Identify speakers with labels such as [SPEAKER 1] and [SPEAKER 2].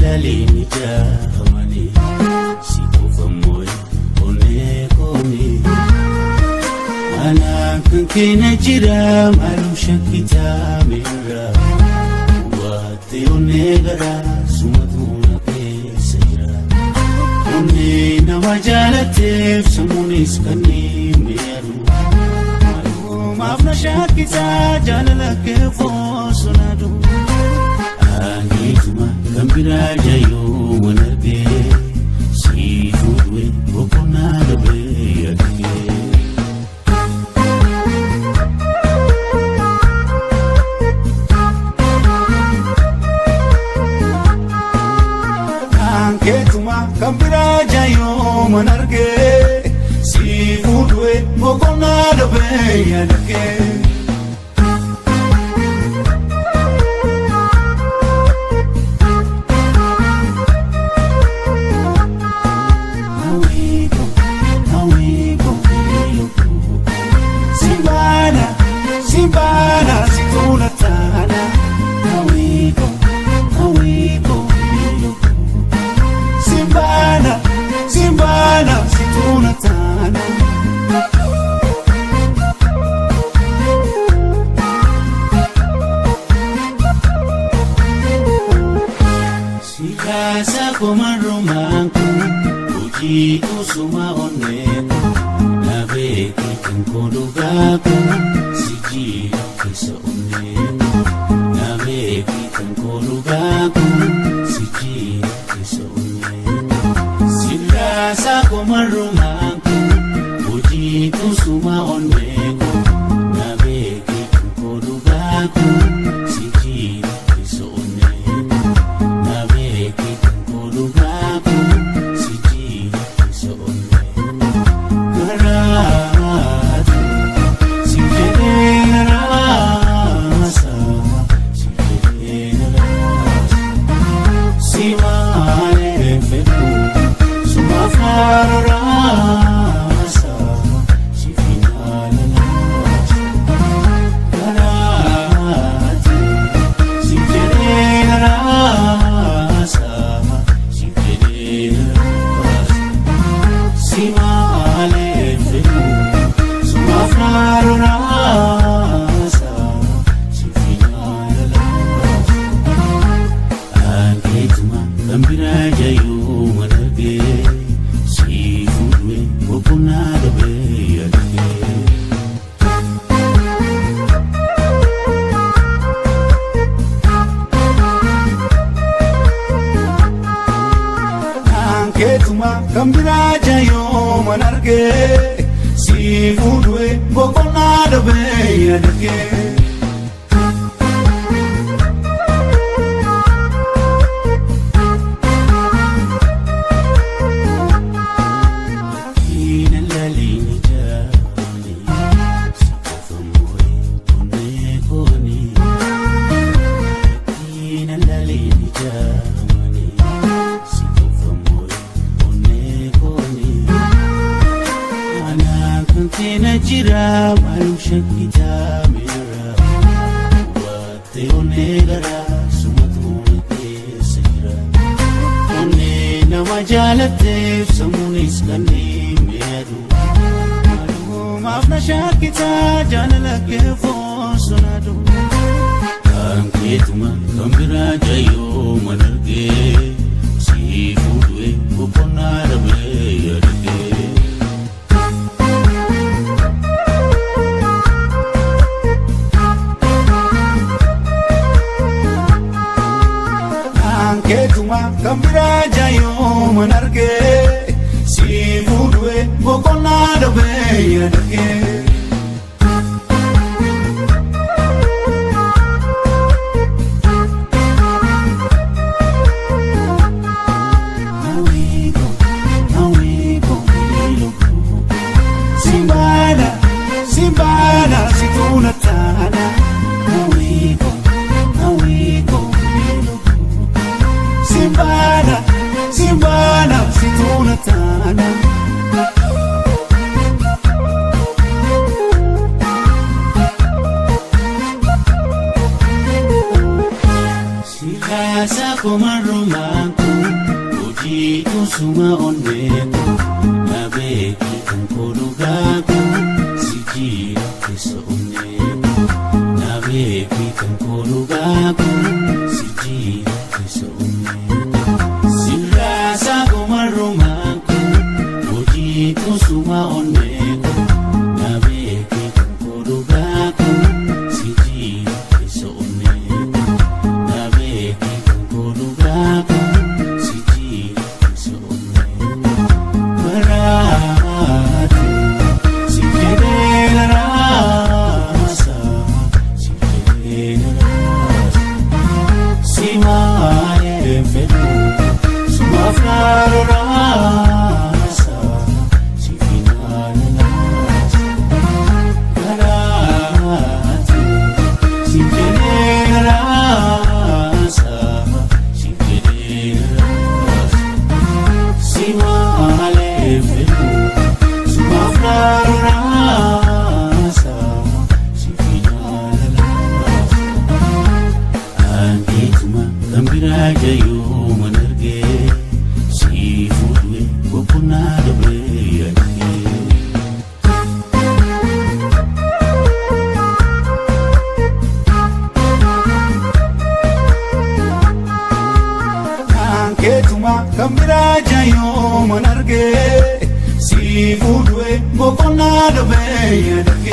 [SPEAKER 1] lalini jahamani sikufamoy onekoni ana kankena jira malu shakita mera wate onegara sumatuna kesira onne nawajalate samunis kani meru malu mafna shakita jaalalaa kefo sunadu Angituma kambira jayo wanarge Sifudwe bokona dabe yadke Angituma kambira jayo wanarge Sifudwe bokona dabe yadke Sikasa komaromanku uji kusuma oneko nabeki kankodugaku sijira kisa oneko nabeki kankodugaku sijira kisa oneko Sikasa komaromanku uji kusuma oneko nabeki kankodugaku sijira kisa oneko Kambira jayo manarge sifudwe bokona dabe yadke Ina lalini jahamani sikufamoy onekoni Ina lalini jahamani Kankena jira malu shakita mera wate onegara sumatuna kesira onne nawajalate samunis kani meru malu mafna shakita jaalalaa kefo sunadu Kanketuma kambira jayo manarge sifudwe bokona dabe yadke Ketuma kambira jayo manarge sifudwe bokona dabe yadke Simbana situna tana Simbana situna tana komarumaku uji kusuma onneku nabeki kankolugaku sijira keso onneku nabeki kankolugaku sijira keso onneku sirasa komarumaku uji kusuma onneku nabeki kankolugaku sijira keso onneku nabeki kankolugaku sijira keso onneku baratu sikedera rasa sikedera rasa simaye fedu sumafraro rasa sifinana rasa baratu sikedera rasa sikedera rasa simaye fedu sumafraro rasa sifinana rasa Antituma gambira jayo manarge sifudwe kokuna dobe yake Antituma gambira jayo manarge sifudwe kokuna dobe yake